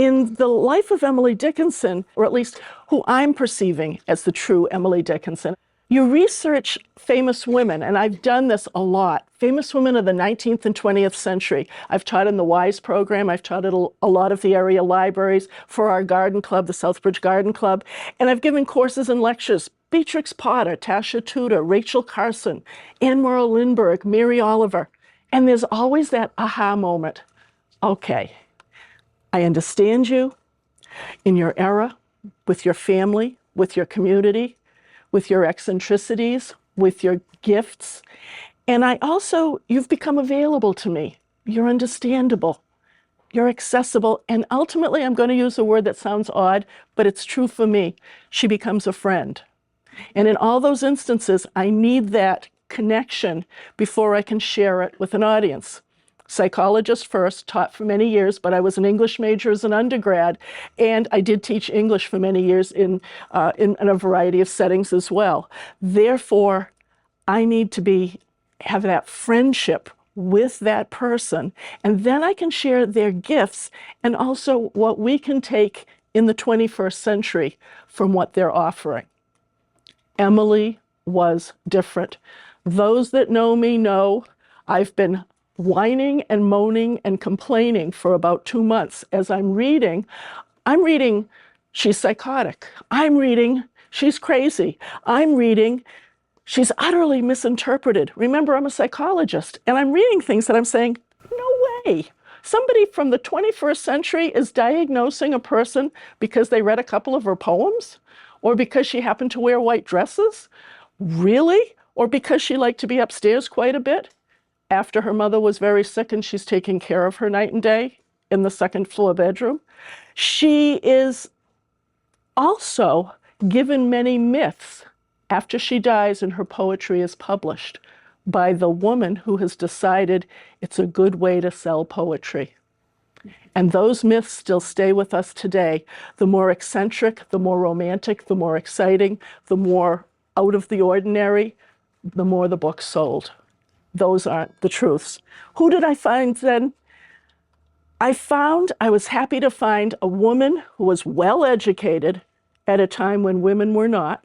in the life of Emily Dickinson, or at least who I'm perceiving as the true Emily Dickinson, you research famous women, and I've done this a lot, famous women of the 19th and 20th century. I've taught in the WISE program. I've taught at a lot of the area libraries for our garden club, the Southbridge Garden Club, and I've given courses and lectures. Beatrix Potter, Tasha Tudor, Rachel Carson, Anne Morrow Lindbergh, Mary Oliver. And there's always that aha moment. Okay, I understand you in your era, with your family, with your community, with your eccentricities, with your gifts. And you've become available to me. You're understandable. You're accessible. And ultimately, I'm going to use a word that sounds odd, but it's true for me. She becomes a friend. And in all those instances, I need that connection before I can share it with an audience. Psychologist first, taught for many years, but I was an English major as an undergrad, and I did teach English for many years in a variety of settings as well. Therefore, I need to have that friendship with that person, and then I can share their gifts and also what we can take in the 21st century from what they're offering. Emily was different. Those that know me know I've been whining and moaning and complaining for about 2 months as I'm reading she's psychotic. I'm reading she's crazy. I'm reading she's utterly misinterpreted. Remember, I'm a psychologist, and I'm reading things that I'm saying, no way. Somebody from the 21st century is diagnosing a person because they read a couple of her poems, or because she happened to wear white dresses? Really? Or because she liked to be upstairs quite a bit after her mother was very sick and she's taking care of her night and day in the second floor bedroom? She is also given many myths after she dies and her poetry is published by the woman who has decided it's a good way to sell poetry. And those myths still stay with us today. The more eccentric, the more romantic, the more exciting, the more out of the ordinary, the more the book sold. Those aren't the truths. Who did I find then? I was happy to find a woman who was well educated at a time when women were not.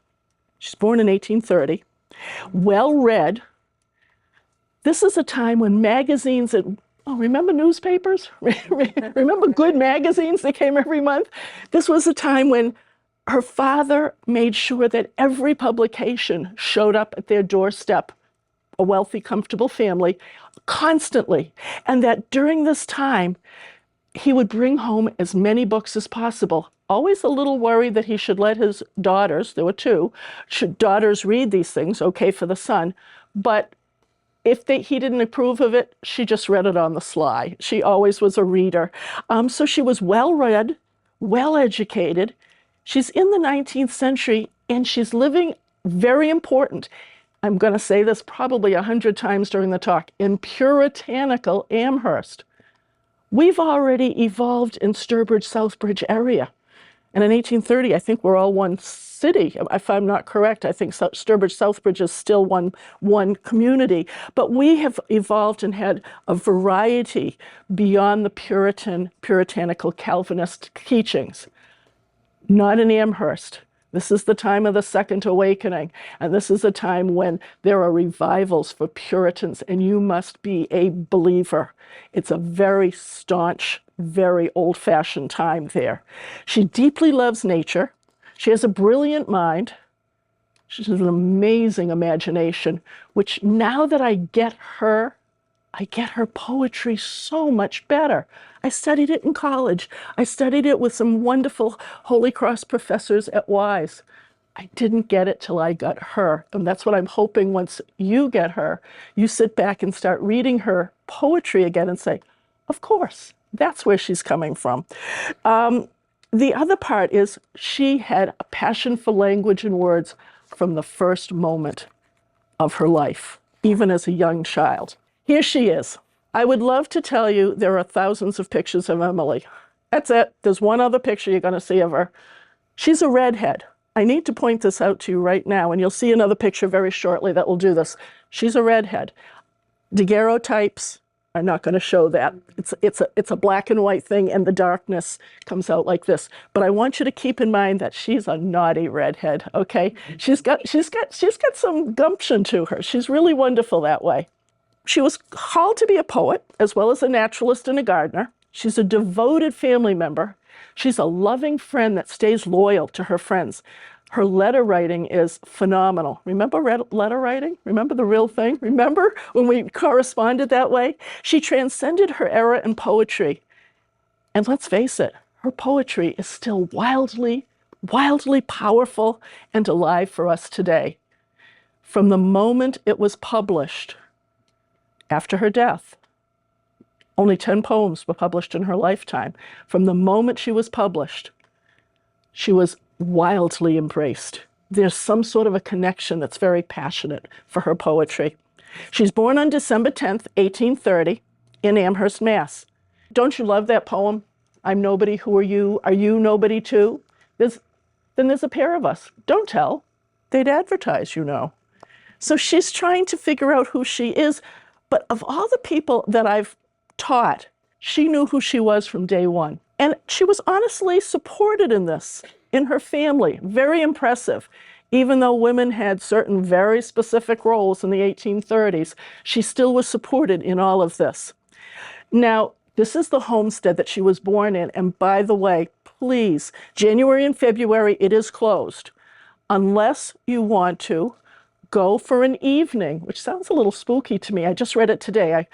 She's born in 1830, well read. This is a time when magazines remember newspapers? Remember good magazines that came every month? This was a time when her father made sure that every publication showed up at their doorstep, a wealthy, comfortable family, constantly. And that during this time, he would bring home as many books as possible. Always a little worried that he should let his daughters, there were two, should daughters read these things, okay for the son. But if he didn't approve of it, she just read it on the sly. She always was a reader. So she was well-read, well-educated. She's in the 19th century, and she's living, very important, I'm going to say this probably 100 times during the talk, in puritanical Amherst. We've already evolved in Sturbridge, Southbridge area. And in 1830, I think we're all one city. If I'm not correct, I think Sturbridge, Southbridge is still one community. But we have evolved and had a variety beyond the puritanical Calvinist teachings. Not in Amherst. This is the time of the Second Awakening, and this is a time when there are revivals for Puritans, and you must be a believer. It's a very staunch, very old-fashioned time there. She deeply loves nature. She has a brilliant mind. She has an amazing imagination, which now that I get her poetry so much better. I studied it in college. I studied it with some wonderful Holy Cross professors at WISE. I didn't get it till I got her. And that's what I'm hoping once you get her, you sit back and start reading her poetry again and say, of course, that's where she's coming from. The other part is she had a passion for language and words from the first moment of her life, even as a young child. Here she is. I would love to tell you there are thousands of pictures of Emily. That's it. There's one other picture you're going to see of her. She's a redhead. I need to point this out to you right now, and you'll see another picture very shortly that will do this. She's a redhead. Daguerreotypes, I'm not going to show that. It's a black and white thing, and the darkness comes out like this. But I want you to keep in mind that she's a naughty redhead. Okay, she's got some gumption to her. She's really wonderful that way. She was called to be a poet as well as a naturalist and a gardener. She's a devoted family member. She's a loving friend that stays loyal to her friends. Her letter writing is phenomenal. Remember letter writing? Remember the real thing? Remember when we corresponded that way? She transcended her era in poetry. And let's face it, her poetry is still wildly, wildly powerful and alive for us today. From the moment it was published, after her death, only 10 poems were published in her lifetime. From the moment she was published, she was wildly embraced. There's some sort of a connection that's very passionate for her poetry. She's born on December 10th, 1830, in Amherst, Mass. Don't you love that poem? I'm nobody, who are you? Are you nobody too? Then there's a pair of us. Don't tell. They'd advertise, you know. So she's trying to figure out who she is. But of all the people that I've taught, she knew who she was from day one. And she was honestly supported in this, in her family. Very impressive. Even though women had certain very specific roles in the 1830s, she still was supported in all of this. Now, this is the homestead that she was born in. And by the way, please, January and February, it is closed. Unless you want to go for an evening, which sounds a little spooky to me. I just read it today.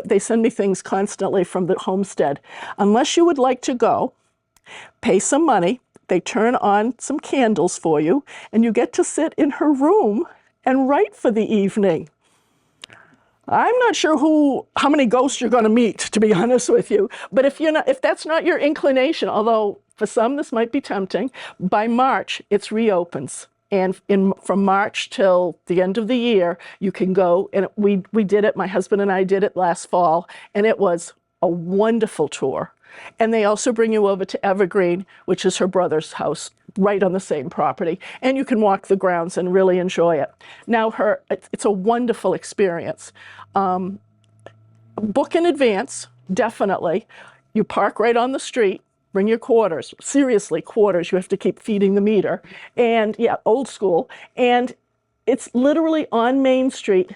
They send me things constantly from the homestead. Unless you would like to go, pay some money. They turn on some candles for you, and you get to sit in her room and write for the evening. I'm not sure how many ghosts you're going to meet, to be honest with you. But if that's not your inclination, although for some this might be tempting, by March it reopens. And from March till the end of the year, you can go. And we did it. My husband and I did it last fall, and it was a wonderful tour. And they also bring you over to Evergreen, which is her brother's house, right on the same property. And you can walk the grounds and really enjoy it. Now, it's a wonderful experience. Book in advance, definitely. You park right on the street. Bring your quarters. Seriously, quarters. You have to keep feeding the meter. And yeah, old school. And it's literally on Main Street.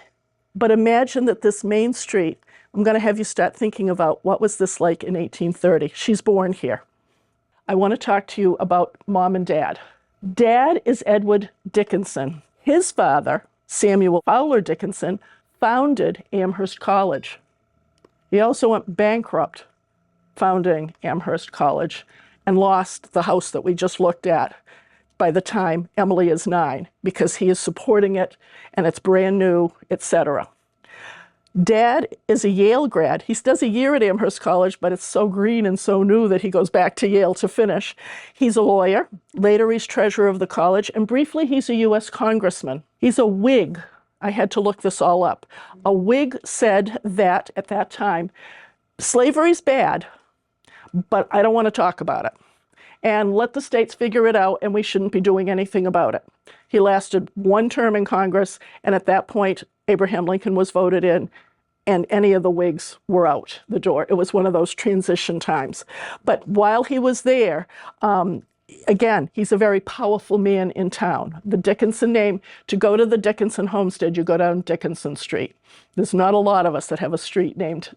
But imagine that this Main Street, I'm going to have you start thinking about what was this like in 1830. She's born here. I want to talk to you about Mom and Dad. Dad is Edward Dickinson. His father, Samuel Fowler Dickinson, founded Amherst College. He also went bankrupt founding Amherst College and lost the house that we just looked at by the time Emily is 9, because he is supporting it and it's brand new, etc. Dad is a Yale grad. He does a year at Amherst College, but it's so green and so new that he goes back to Yale to finish. He's a lawyer. Later, he's treasurer of the college. And briefly, he's a U.S. congressman. He's a Whig. I had to look this all up. A Whig said that, at that time, slavery's bad, but I don't want to talk about it. And let the states figure it out, and we shouldn't be doing anything about it. He lasted one term in Congress, and at that point, Abraham Lincoln was voted in, and any of the Whigs were out the door. It was one of those transition times. But while he was there, again, he's a very powerful man in town. The Dickinson name, to go to the Dickinson homestead, you go down Dickinson Street. There's not a lot of us that have a street named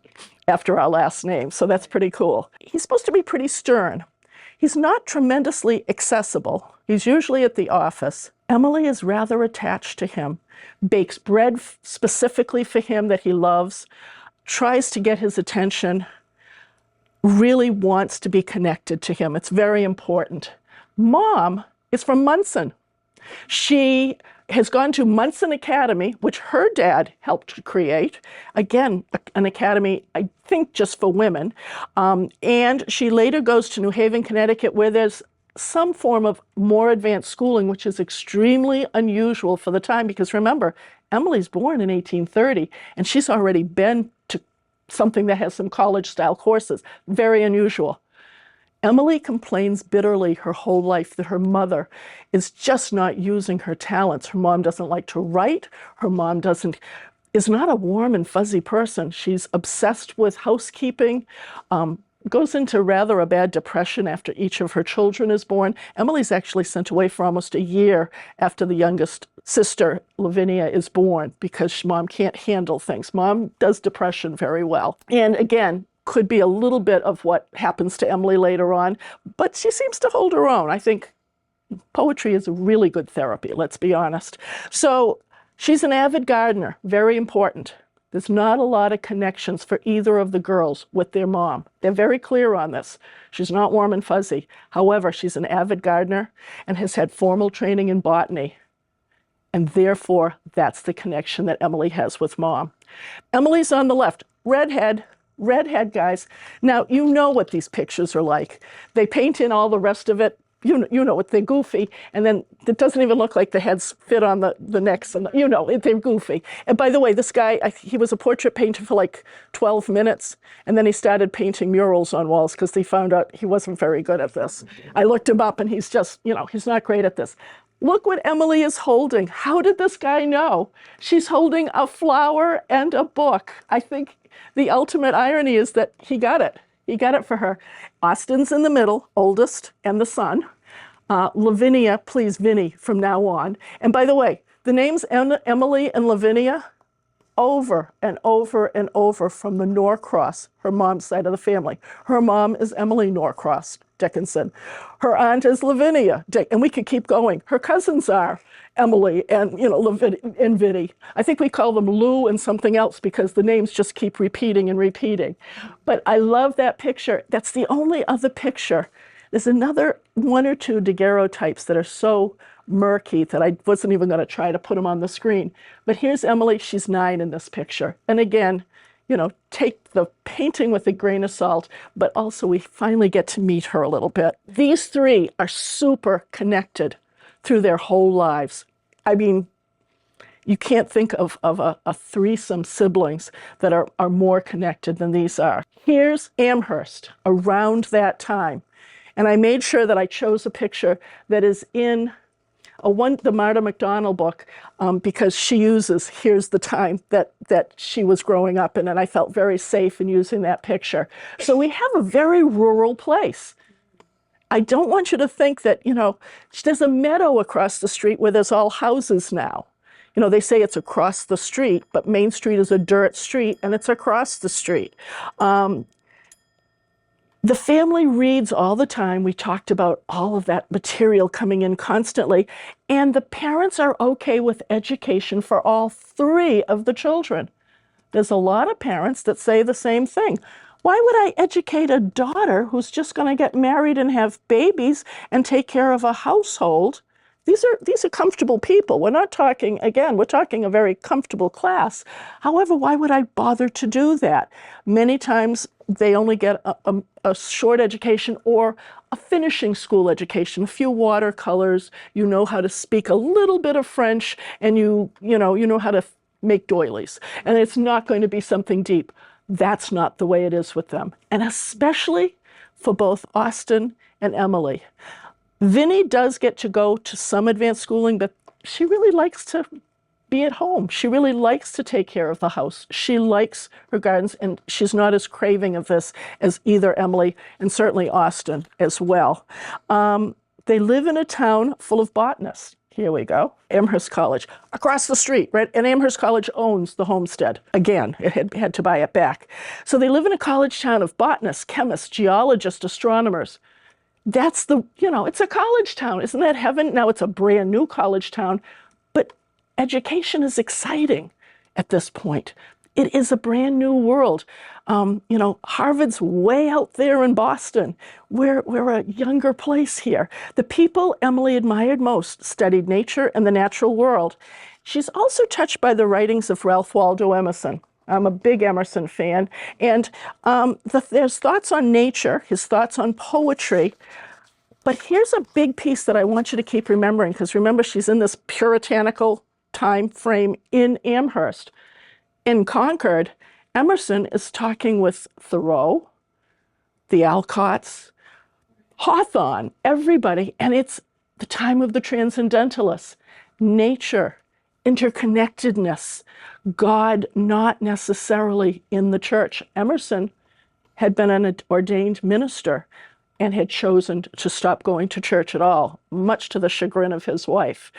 after our last name, so that's pretty cool. He's supposed to be pretty stern. He's not tremendously accessible. He's usually at the office. Emily is rather attached to him, bakes bread specifically for him that he loves, tries to get his attention, really wants to be connected to him. It's very important. Mom is from Munson. She has gone to Munson Academy, which her dad helped to create. Again, an academy, I think, just for women. And she later goes to New Haven, Connecticut, where there's some form of more advanced schooling, which is extremely unusual for the time. Because remember, Emily's born in 1830, and she's already been to something that has some college-style courses. Very unusual. Emily complains bitterly her whole life that her mother is just not using her talents. Her mom doesn't like to write. Her mom is not a warm and fuzzy person. She's obsessed with housekeeping, goes into rather a bad depression after each of her children is born. Emily's actually sent away for almost a year after the youngest sister, Lavinia, is born because mom can't handle things. Mom does depression very well. And again, could be a little bit of what happens to Emily later on, but she seems to hold her own. I think poetry is a really good therapy, let's be honest. So she's an avid gardener, very important. There's not a lot of connections for either of the girls with their mom. They're very clear on this. She's not warm and fuzzy. However, she's an avid gardener and has had formal training in botany. And therefore, that's the connection that Emily has with mom. Emily's on the left, redhead, guys. Now, you know what these pictures are like. They paint in all the rest of it. You know what, they're goofy. And then it doesn't even look like the heads fit on the necks. And they're goofy. And by the way, this guy, he was a portrait painter for like 12 minutes. And then he started painting murals on walls because he found out he wasn't very good at this. I looked him up and he's just, he's not great at this. Look what Emily is holding. How did this guy know? She's holding a flower and a book. I think the ultimate irony is that he got it. He got it for her. Austin's in the middle, oldest, and the son. Lavinia, please, Vinny, from now on. And by the way, the names Emily and Lavinia, over and over and over from the Norcross, her mom's side of the family. Her mom is Emily Norcross Dickinson. Her aunt is Lavinia, and we could keep going. Her cousins are Emily and and Vinny. I think we call them Lou and something else because the names just keep repeating and repeating. But I love that picture. That's the only other picture. There's another one or two daguerreotypes that are so murky that I wasn't even going to try to put them on the screen. But here's Emily. She's 9 in this picture. And again, take the painting with a grain of salt, but also we finally get to meet her a little bit. These three are super connected through their whole lives. I mean, you can't think of a threesome siblings that are more connected than these are. Here's Amherst around that time. And I made sure that I chose a picture that is in the Marta McDonald book because she uses, here's the time that she was growing up in, and I felt very safe in using that picture. So we have a very rural place. I don't want you to think that, there's a meadow across the street where there's all houses now. They say it's across the street, but Main Street is a dirt street, and it's across the street. The family reads all the time. We talked about all of that material coming in constantly. And the parents are okay with education for all 3 of the children. There's a lot of parents that say the same thing. Why would I educate a daughter who's just going to get married and have babies and take care of a household? These are comfortable people. We're not talking, again, we're talking a very comfortable class. However, why would I bother to do that? Many times they only get a short education or a finishing school education, a few watercolors, you know how to speak a little bit of French, and you know how to make doilies. And it's not going to be something deep. That's not the way it is with them. And especially for both Austin and Emily. Vinny does get to go to some advanced schooling, but she really likes to be at home. She really likes to take care of the house. She likes her gardens, and she's not as craving of this as either Emily and certainly Austin as well. They live in a town full of botanists. Here we go. Amherst College, across the street, right? And Amherst College owns the homestead. Again, it had to buy it back. So they live in a college town of botanists, chemists, geologists, astronomers. That's it's a college town. Isn't that heaven? Now it's a brand new college town, but education is exciting at this point. It is a brand new world. Harvard's way out there in Boston. We're a younger place here. The people Emily admired most studied nature and the natural world. She's also touched by the writings of Ralph Waldo Emerson. I'm a big Emerson fan. And there's thoughts on nature, his thoughts on poetry. But here's a big piece that I want you to keep remembering, because remember, she's in this puritanical time frame in Amherst. In Concord, Emerson is talking with Thoreau, the Alcotts, Hawthorne, everybody, and it's the time of the transcendentalists. Nature interconnectedness, God not necessarily in the church. Emerson had been an ordained minister and had chosen to stop going to church at all, much to the chagrin of his wife,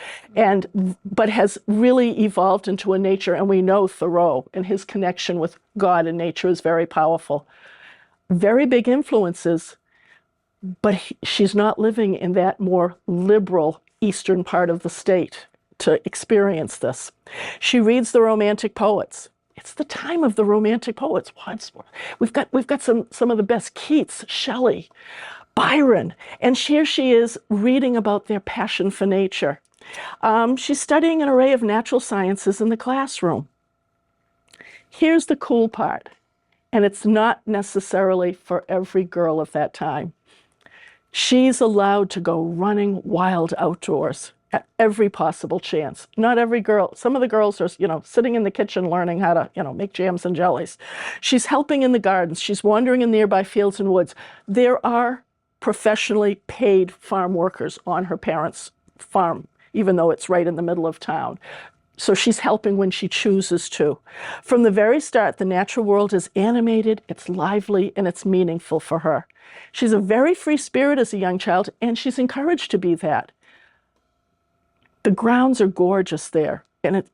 but has really evolved into a nature, and we know Thoreau and his connection with God and nature is very powerful. Very big influences, but she's not living in that more liberal eastern part of the state to experience this. She reads the Romantic poets. It's the time of the Romantic poets. Wordsworth. We've got some of the best. Keats, Shelley, Byron, and here she is reading about their passion for nature. She's studying an array of natural sciences in the classroom. Here's the cool part, and it's not necessarily for every girl of that time. She's allowed to go running wild outdoors at every possible chance. Not every girl. Some of the girls are, sitting in the kitchen learning how to, make jams and jellies. She's helping in the gardens. She's wandering in nearby fields and woods. There are professionally paid farm workers on her parents' farm, even though it's right in the middle of town. So she's helping when she chooses to. From the very start, the natural world is animated, it's lively, and it's meaningful for her. She's a very free spirit as a young child, and she's encouraged to be that. The grounds are gorgeous there, and it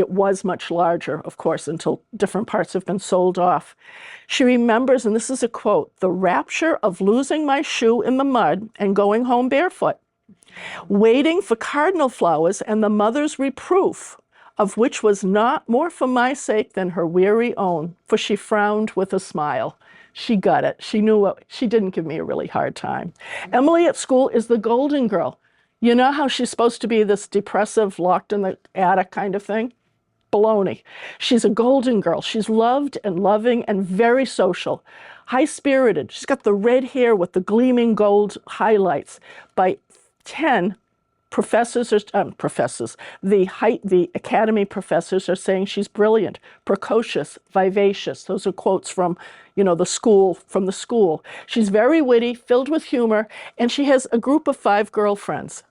was much larger, of course, until different parts have been sold off. She remembers, and this is a quote, "the rapture of losing my shoe in the mud and going home barefoot, waiting for cardinal flowers and the mother's reproof, of which was not more for my sake than her weary own, for she frowned with a smile." She got it. She knew she didn't give me a really hard time. Emily at school is the golden girl. You know how she's supposed to be this depressive, locked in the attic kind of thing? Baloney. She's a golden girl. She's loved and loving and very social, high-spirited. She's got the red hair with the gleaming gold highlights. By 10, the academy professors are saying she's brilliant, precocious, vivacious. Those are quotes from, the school. She's very witty, filled with humor, and she has a group of 5 girlfriends.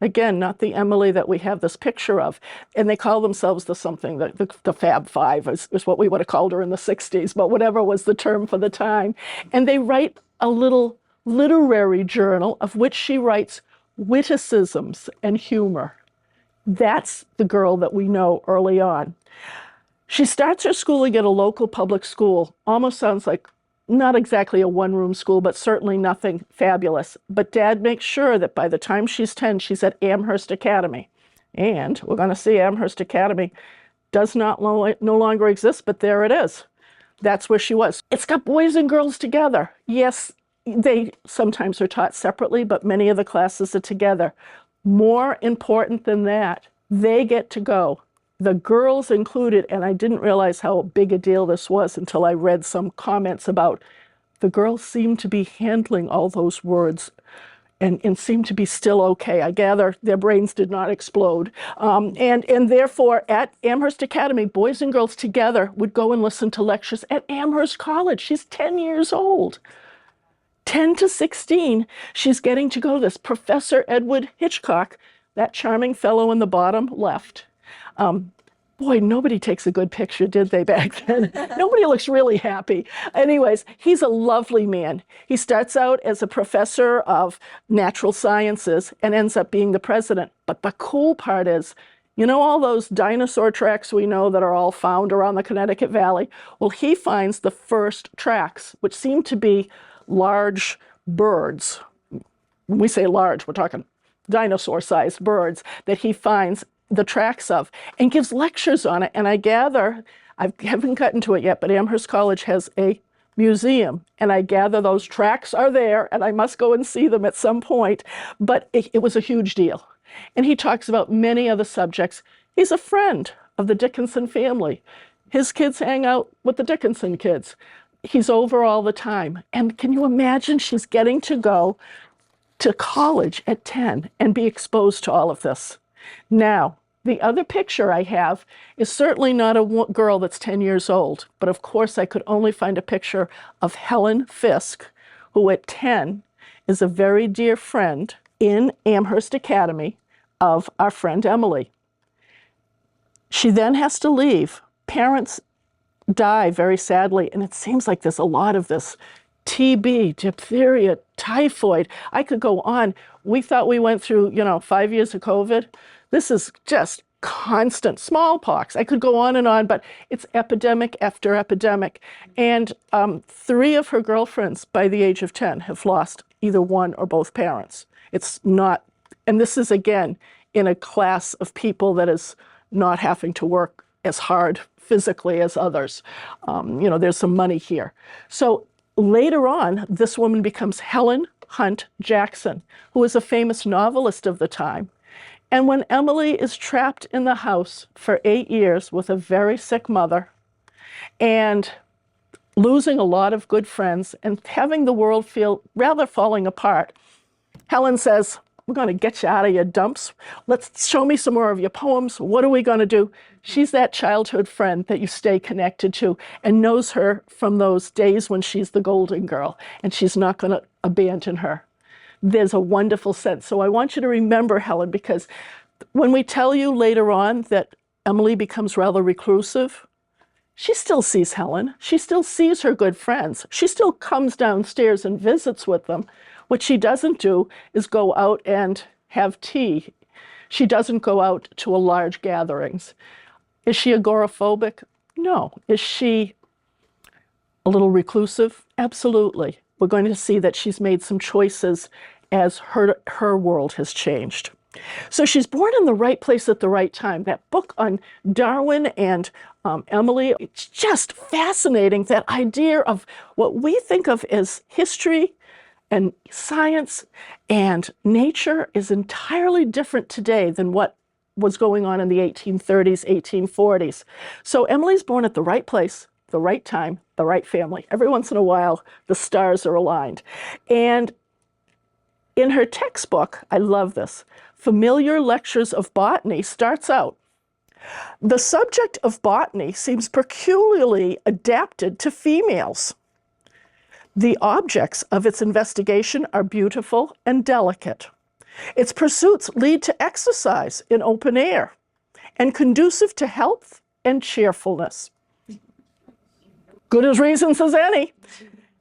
Again, not the Emily that we have this picture of. And they call themselves the Fab Five is what we would have called her in the 60s, but whatever was the term for the time. And they write a little literary journal of which she writes witticisms and humor. That's the girl that we know early on. She starts her schooling at a local public school. Almost sounds like not exactly a one-room school, but certainly nothing fabulous. But Dad makes sure that by the time she's 10, she's at Amherst Academy. And we're going to see Amherst Academy does not no longer exist, but there it is. That's where she was. It's got boys and girls together. Yes, they sometimes are taught separately, but many of the classes are together. More important than that, they get to go. The girls included, and I didn't realize how big a deal this was until I read some comments about the girls seem to be handling all those words and seem to be still okay. I gather their brains did not explode. And therefore, at Amherst Academy, boys and girls together would go and listen to lectures at Amherst College. She's 10 years old. 10 to 16, she's getting to go to this. Professor Edward Hitchcock, that charming fellow in the bottom left. Boy, nobody takes a good picture, did they, back then? Nobody looks really happy. Anyways, he's a lovely man. He starts out as a professor of natural sciences and ends up being the president. But the cool part is, all those dinosaur tracks we know that are all found around the Connecticut Valley? Well, he finds the first tracks, which seem to be large birds. When we say large, we're talking dinosaur-sized birds that he finds the tracks of and gives lectures on it. And I gather, I haven't gotten to it yet, but Amherst College has a museum, and I gather those tracks are there, and I must go and see them at some point. But it was a huge deal. And he talks about many other subjects. He's a friend of the Dickinson family. His kids hang out with the Dickinson kids. He's over all the time. And can you imagine she's getting to go to college at 10 and be exposed to all of this? Now, the other picture I have is certainly not a girl that's 10 years old, but of course I could only find a picture of Helen Fisk, who at 10 is a very dear friend in Amherst Academy of our friend Emily. She then has to leave. Parents die very sadly, and it seems like there's a lot of this. TB, diphtheria, typhoid. I could go on. We thought we went through, 5 years of COVID. This is just constant. Smallpox. I could go on, but it's epidemic after epidemic. And 3 of her girlfriends by the age of 10 have lost either one or both parents. It's not, and this is again in a class of people that is not having to work as hard physically as others. There's some money here. So later on, this woman becomes Helen Hunt Jackson, who is a famous novelist of the time. And when Emily is trapped in the house for 8 years with a very sick mother and losing a lot of good friends and having the world feel rather falling apart, Helen says, we're going to get you out of your dumps. Let's show me some more of your poems. What are we going to do? She's that childhood friend that you stay connected to and knows her from those days when she's the golden girl, and she's not going to abandon her. There's a wonderful sense. So I want you to remember Helen, because when we tell you later on that Emily becomes rather reclusive, she still sees Helen. She still sees her good friends. She still comes downstairs and visits with them. What she doesn't do is go out and have tea. She doesn't go out to a large gatherings. Is she agoraphobic? No. Is she a little reclusive? Absolutely. We're going to see that she's made some choices as her world has changed. So she's born in the right place at the right time. That book on Darwin and Emily, it's just fascinating, that idea of what we think of as history and science and nature is entirely different today than what was going on in the 1830s, 1840s. So Emily's born at the right place, the right time, the right family. Every once in a while, the stars are aligned. And in her textbook, I love this, Familiar Lectures of Botany starts out, the subject of botany seems peculiarly adapted to females. The objects of its investigation are beautiful and delicate. Its pursuits lead to exercise in open air and conducive to health and cheerfulness. Good as reasons as any.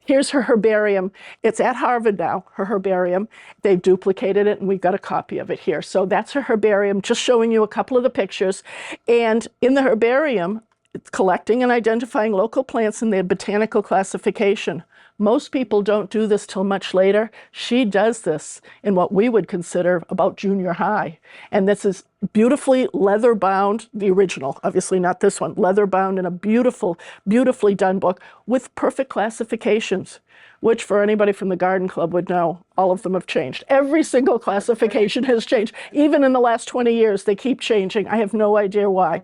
Here's her herbarium. It's at Harvard now, her herbarium. They've duplicated it, and we've got a copy of it here. So that's her herbarium, just showing you a couple of the pictures. And in the herbarium, it's collecting and identifying local plants in their botanical classification. Most people don't do this till much later. She does this in what we would consider about junior high. And this is beautifully leather bound, the original, obviously not this one, leather bound in a beautifully done book with perfect classifications, which for anybody from the Garden Club would know, all of them have changed. Every single classification has changed. Even in the last 20 years, they keep changing. I have no idea why.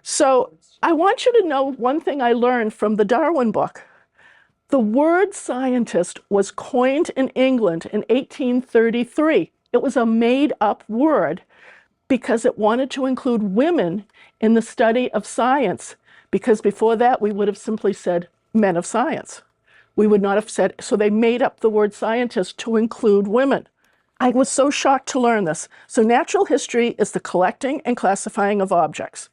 So I want you to know one thing I learned from the Darwin book. The word scientist was coined in England in 1833. It was a made-up word because it wanted to include women in the study of science, because before that we would have simply said men of science. We would not have said, so they made up the word scientist to include women. I was so shocked to learn this. So natural history is the collecting and classifying of objects.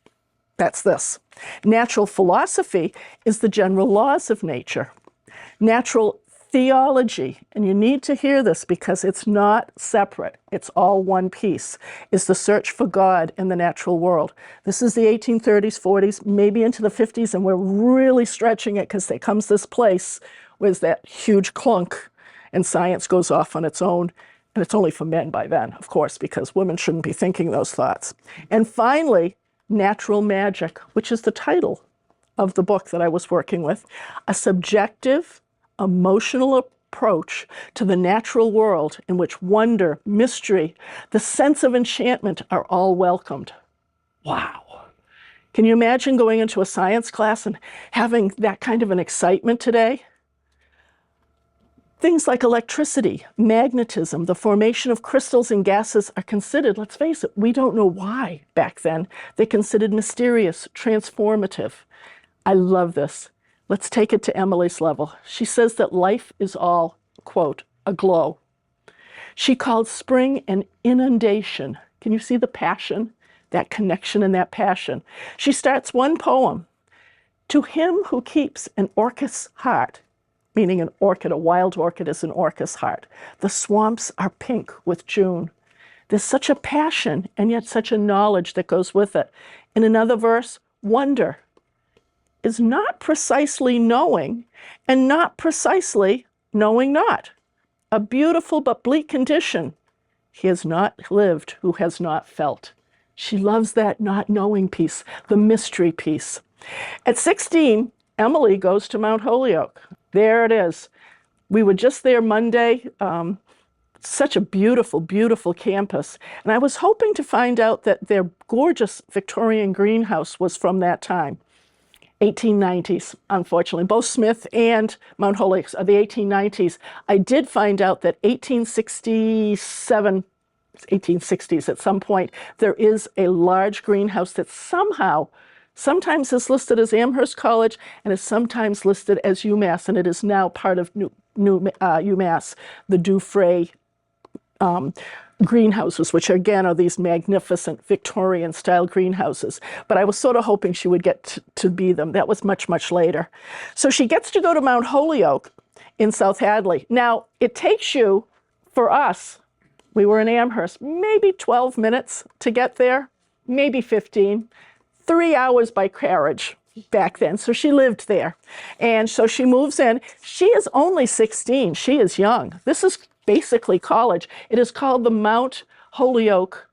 That's this. Natural philosophy is the general laws of nature. Natural theology, and you need to hear this because it's not separate, it's all one piece, is the search for God in the natural world. This is the 1830s, 40s, maybe into the 50s, and we're really stretching it because there comes this place where there's that huge clunk and science goes off on its own. And it's only for men by then, of course, because women shouldn't be thinking those thoughts. And finally, natural magic, which is the title of the book that I was working with, a subjective, emotional approach to the natural world in which wonder, mystery, the sense of enchantment are all welcomed. Wow. Can you imagine going into a science class and having that kind of an excitement today? Things like electricity, magnetism, the formation of crystals and gases are considered, let's face it, we don't know why back then, they're considered mysterious, transformative. I love this. Let's take it to Emily's level. She says that life is all, quote, aglow. She called spring an inundation. Can you see the passion? that connection and that passion. She starts one poem. To him who keeps an orchis heart, meaning an orchid, a wild orchid is an orchis heart. The swamps are pink with June. There's such a passion and yet such a knowledge that goes with it. In another verse, wonder is not precisely knowing and not precisely knowing not. A beautiful but bleak condition. He has not lived who has not felt. She loves that not knowing piece, the mystery piece. At 16, Emily goes to Mount Holyoke. There it is. We were just there Monday. Such a beautiful, beautiful campus. And I was hoping to find out that their gorgeous Victorian greenhouse was from that time. 1890s, unfortunately. Both Smith and Mount Holyoke are the 1890s. I did find out that 1867, 1860s at some point, there is a large greenhouse that sometimes is listed as Amherst College and is sometimes listed as UMass, and it is now part of UMass, the Dufresne greenhouses, which again are these magnificent Victorian-style greenhouses. But I was sort of hoping she would get to be them. That was much, much later. So she gets to go to Mount Holyoke in South Hadley. Now, it takes you, for us, we were in Amherst, maybe 12 minutes to get there, maybe 15, 3 hours by carriage back then. So she lived there. And so she moves in. She is only 16. She is young. This is basically college. It is called the Mount Holyoke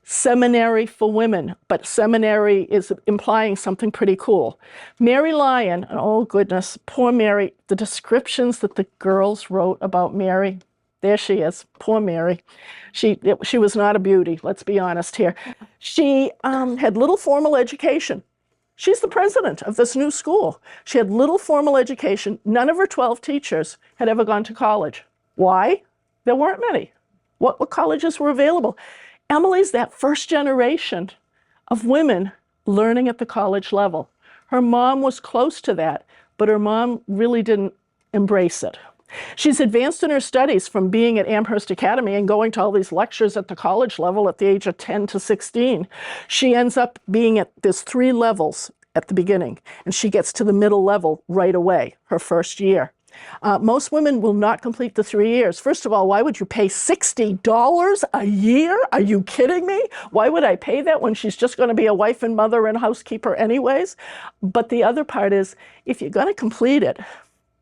Seminary for Women, but seminary is implying something pretty cool. Mary Lyon, oh goodness, poor Mary, the descriptions that the girls wrote about Mary, there she is, poor Mary. She was not a beauty, let's be honest here. She had little formal education. She's the president of this new school. She had little formal education. None of her 12 teachers had ever gone to college. Why? There weren't many. What colleges were available? Emily's that first generation of women learning at the college level. Her mom was close to that, but her mom really didn't embrace it. She's advanced in her studies from being at Amherst Academy and going to all these lectures at the college level at the age of 10 to 16. She ends up being at, there's 3 levels at the beginning, and she gets to the middle level right away, her first year. Most women will not complete the 3 years. First of all, why would you pay $60 a year? Are you kidding me? Why would I pay that when she's just going to be a wife and mother and housekeeper anyways? But the other part is, if you're going to complete it,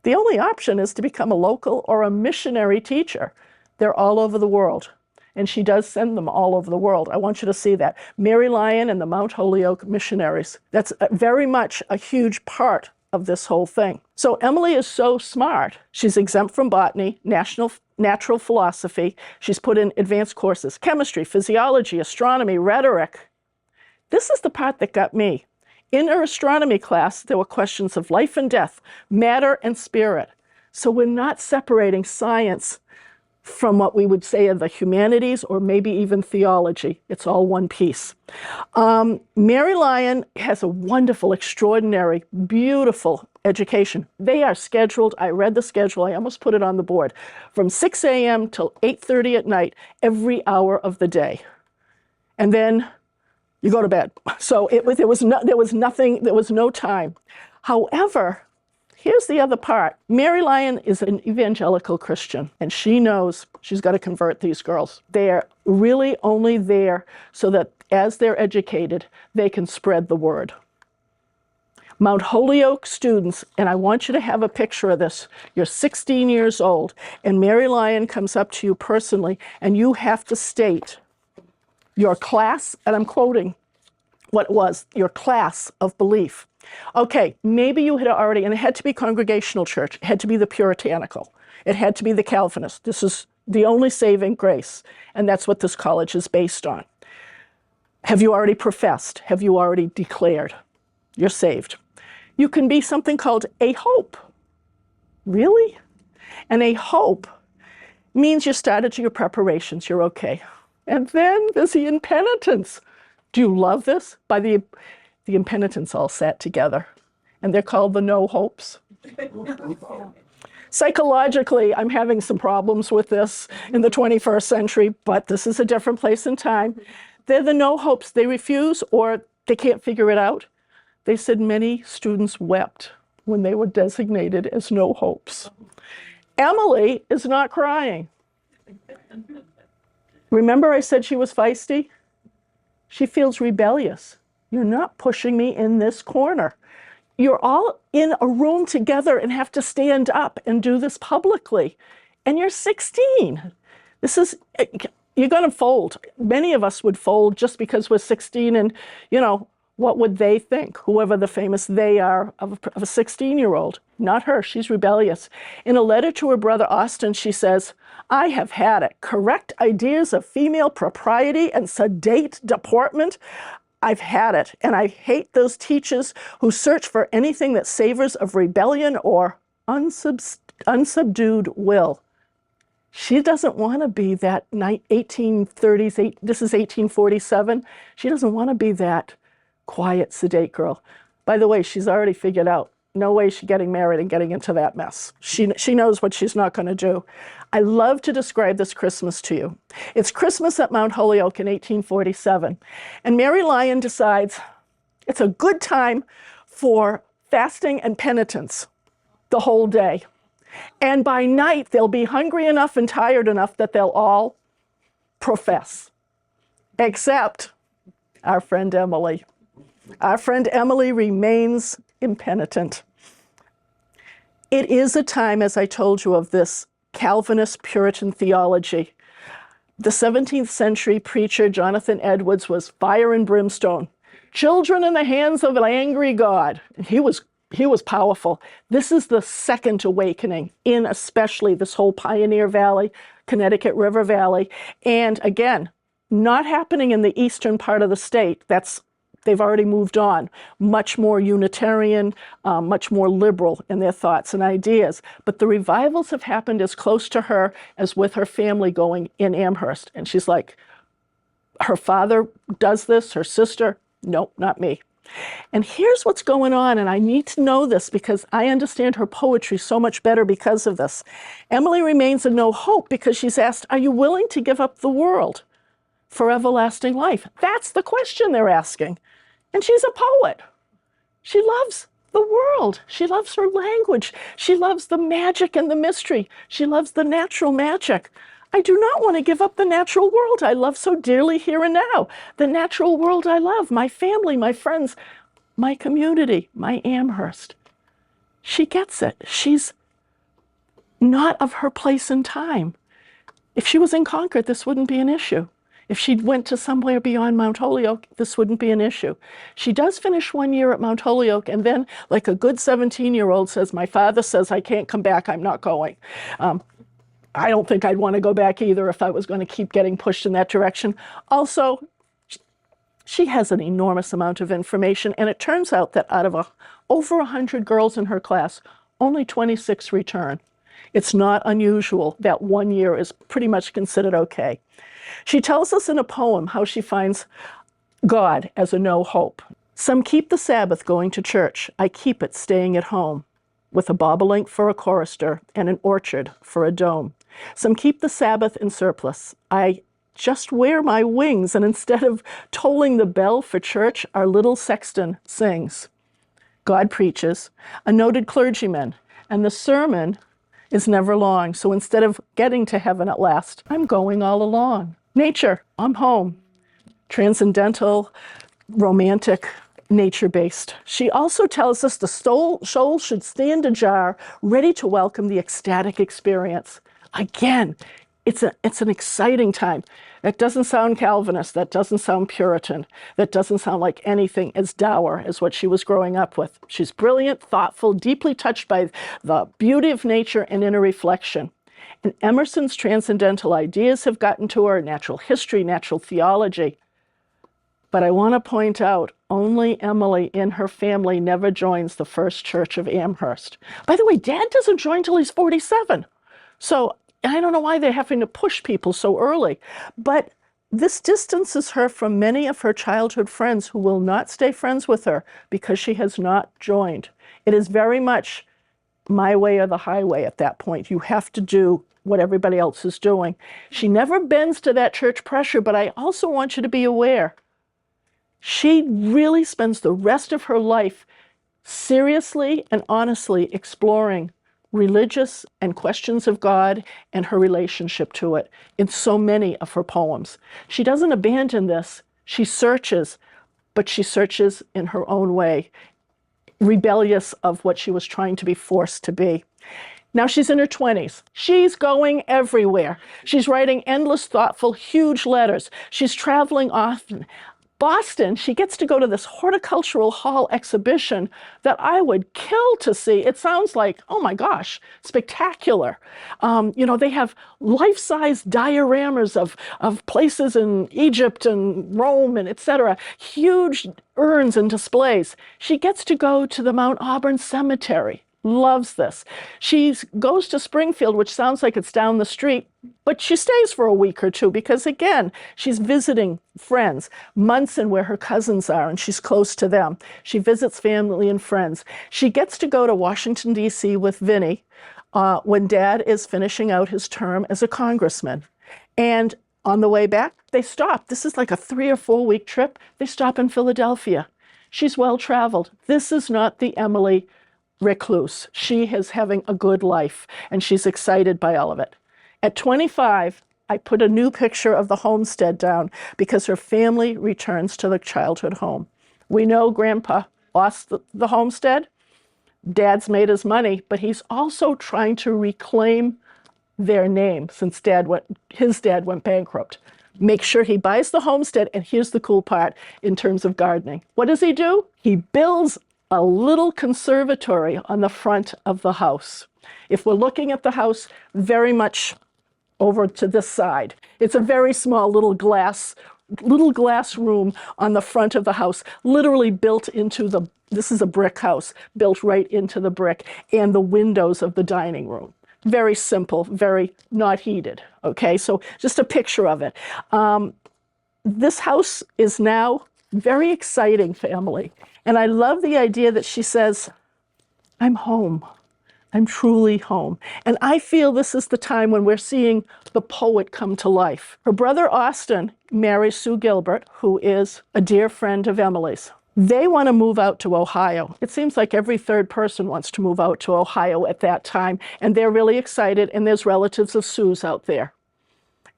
the only option is to become a local or a missionary teacher. They're all over the world, and she does send them all over the world. I want you to see that. Mary Lyon and the Mount Holyoke missionaries. That's very much a huge part of this whole thing. So Emily is so smart. She's exempt from botany, natural philosophy. She's put in advanced courses, chemistry, physiology, astronomy, rhetoric. This is the part that got me. In her astronomy class, there were questions of life and death, matter and spirit. So we're not separating science from what we would say are the humanities or maybe even theology. It's all one piece. Mary Lyon has a wonderful, extraordinary, beautiful education. They are scheduled, I read the schedule, I almost put it on the board, from 6 a.m. till 8:30 at night, every hour of the day. And then you go to bed. So there was no time. However, here's the other part. Mary Lyon is an evangelical Christian, and she knows she's got to convert these girls. They're really only there so that as they're educated, they can spread the word. Mount Holyoke students, and I want you to have a picture of this. You're 16 years old, and Mary Lyon comes up to you personally, and you have to state your class, and I'm quoting what it was, your class of belief. Okay, maybe you had already, and it had to be Congregational church, it had to be the Puritanical, it had to be the Calvinist. This is the only saving grace, and that's what this college is based on. Have you already professed? Have you already declared? You're saved. You can be something called a hope. Really? And a hope means you started your preparations, you're okay. And then there's the impenitents. Do you love this? By the impenitents all sat together, and they're called the no hopes. Psychologically, I'm having some problems with this in the 21st century, but this is a different place and time. They're the no hopes. They refuse or they can't figure it out. They said many students wept when they were designated as no hopes. Emily is not crying. Remember I said she was feisty? She feels rebellious. You're not pushing me in this corner. You're all in a room together and have to stand up and do this publicly. And you're 16. You're going to fold. Many of us would fold just because we're 16 and, what would they think? Whoever the famous they are of a 16-year-old. Not her. She's rebellious. In a letter to her brother Austin, she says, I have had it. Correct ideas of female propriety and sedate deportment. I've had it. And I hate those teachers who search for anything that savors of rebellion or unsubdued will. She doesn't want to be that 1830s, this is 1847. She doesn't want to be that quiet, sedate girl. By the way, she's already figured out, no way she's getting married and getting into that mess. She knows what she's not going to do. I love to describe this Christmas to you. It's Christmas at Mount Holyoke in 1847. And Mary Lyon decides it's a good time for fasting and penitence the whole day. And by night, they'll be hungry enough and tired enough that they'll all profess, except our friend Emily. Our friend Emily remains impenitent. It is a time, as I told you, of this Calvinist Puritan theology. The 17th century preacher Jonathan Edwards was fire and brimstone. Children in the hands of an angry God. He was powerful. This is the second awakening in especially this whole Pioneer Valley, Connecticut River Valley. And again, not happening in the eastern part of the state. They've already moved on. Much more Unitarian, much more liberal in their thoughts and ideas. But the revivals have happened as close to her as with her family going in Amherst. And she's like, her father does this, her sister, nope, not me. And here's what's going on, and I need to know this because I understand her poetry so much better because of this. Emily remains in no hope because she's asked, are you willing to give up the world for everlasting life? That's the question they're asking. And she's a poet. She loves the world. She loves her language. She loves the magic and the mystery. She loves the natural magic. I do not want to give up the natural world I love so dearly here and now. The natural world I love, my family, my friends, my community, my Amherst. She gets it. She's not of her place in time. If she was in Concord, this wouldn't be an issue. If she went to somewhere beyond Mount Holyoke, this wouldn't be an issue. She does finish 1 year at Mount Holyoke and then, like a good 17-year-old says, my father says I can't come back, I'm not going. I don't think I'd want to go back either if I was going to keep getting pushed in that direction. Also, she has an enormous amount of information, and it turns out that out of over 100 girls in her class, only 26 return. It's not unusual that 1 year is pretty much considered okay. She tells us in a poem how she finds God as a no hope. Some keep the Sabbath going to church. I keep it staying at home, with a bobolink for a chorister and an orchard for a dome. Some keep the Sabbath in surplus. I just wear my wings, and instead of tolling the bell for church, our little sexton sings. God preaches, a noted clergyman, and the sermon is never long. So instead of getting to heaven at last, I'm going all along. Nature, I'm home. Transcendental, romantic, nature-based. She also tells us the soul should stand ajar, ready to welcome the ecstatic experience. Again, it's an exciting time. That doesn't sound Calvinist. That doesn't sound Puritan. That doesn't sound like anything as dour as what she was growing up with. She's brilliant, thoughtful, deeply touched by the beauty of nature and inner reflection. And Emerson's transcendental ideas have gotten to her, natural history, natural theology. But I want to point out, only Emily in her family never joins the First Church of Amherst. By the way, Dad doesn't join till he's 47. So I don't know why they're having to push people so early. But this distances her from many of her childhood friends who will not stay friends with her because she has not joined. It is very much my way or the highway at that point. You have to do what everybody else is doing. She never bends to that church pressure, but I also want you to be aware. She really spends the rest of her life seriously and honestly exploring religious and questions of God and her relationship to it in so many of her poems. She doesn't abandon this. She searches, but she searches in her own way, rebellious of what she was trying to be forced to be. Now she's in her 20s. She's going everywhere. She's writing endless, thoughtful, huge letters. She's traveling often. Boston, she gets to go to this horticultural hall exhibition that I would kill to see. It sounds like, oh my gosh, spectacular. They have life-size dioramas of places in Egypt and Rome and etc. Huge urns and displays. She gets to go to the Mount Auburn Cemetery. Loves this. She goes to Springfield, which sounds like it's down the street, but she stays for a week or two because, again, she's visiting friends. Munson, where her cousins are, and she's close to them. She visits family and friends. She gets to go to Washington, D.C. with Vinnie when Dad is finishing out his term as a congressman. And on the way back, they stop. This is like a 3 or 4 week trip. They stop in Philadelphia. She's well-traveled. This is not the Emily recluse. She is having a good life, and she's excited by all of it. At 25, I put a new picture of the homestead down because her family returns to the childhood home. We know Grandpa lost the homestead. Dad's made his money, but he's also trying to reclaim their name since his dad went bankrupt. Make sure he buys the homestead, and here's the cool part in terms of gardening. What does he do? He builds a little conservatory on the front of the house. If we're looking at the house very much over to this side, it's a very small little glass room on the front of the house, literally built into this is a brick house, built right into the brick, and the windows of the dining room. Very simple, very not heated, okay? So just a picture of it. This house is now very exciting, family. And I love the idea that she says, I'm home. I'm truly home. And I feel this is the time when we're seeing the poet come to life. Her brother Austin marries Sue Gilbert, who is a dear friend of Emily's. They want to move out to Ohio. It seems like every third person wants to move out to Ohio at that time, and they're really excited, and there's relatives of Sue's out there.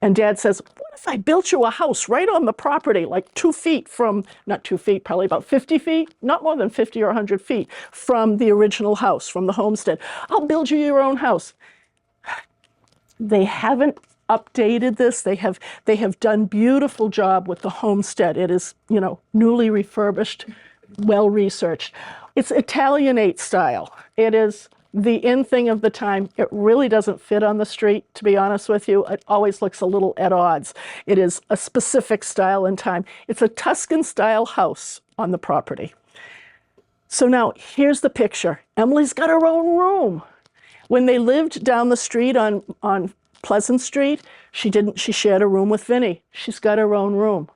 And Dad says, what if I built you a house right on the property, like 2 feet from, not 2 feet, probably about 50 feet, not more than 50 or 100 feet from the original house, from the homestead. I'll build you your own house. They haven't updated this. They have done beautiful job with the homestead. It is, newly refurbished, well-researched. It's Italianate style. It is the in thing of the time. It really doesn't fit on the street, to be honest with you. It always looks a little at odds. It is a specific style and time. It's a Tuscan-style house on the property. So now, here's the picture. Emily's got her own room. When they lived down the street on Pleasant Street, she shared a room with Vinnie. She's got her own room.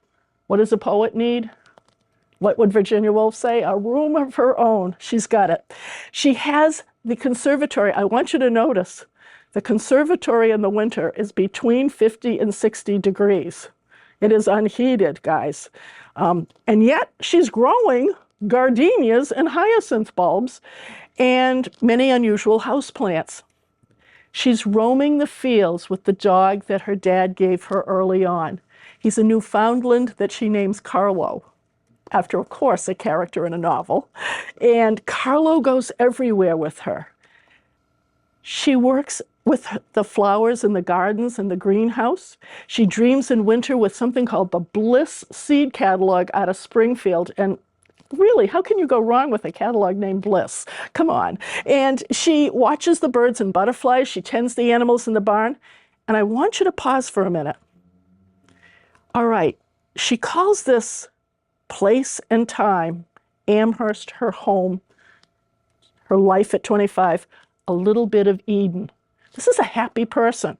What does a poet need? What would Virginia Woolf say? A room of her own. She's got it. She has the conservatory. I want you to notice the conservatory in the winter is between 50 and 60 degrees. It is unheated, guys. And yet she's growing gardenias and hyacinth bulbs and many unusual houseplants. She's roaming the fields with the dog that her dad gave her early on. He's a Newfoundland that she names Carlo, after, of course, a character in a novel. And Carlo goes everywhere with her. She works with the flowers in the gardens and the greenhouse. She dreams in winter with something called the Bliss Seed Catalog out of Springfield. And really, how can you go wrong with a catalog named Bliss? Come on. And she watches the birds and butterflies. She tends the animals in the barn. And I want you to pause for a minute. All right. She calls this place and time, Amherst, her home, her life at 25, a little bit of Eden. This is a happy person.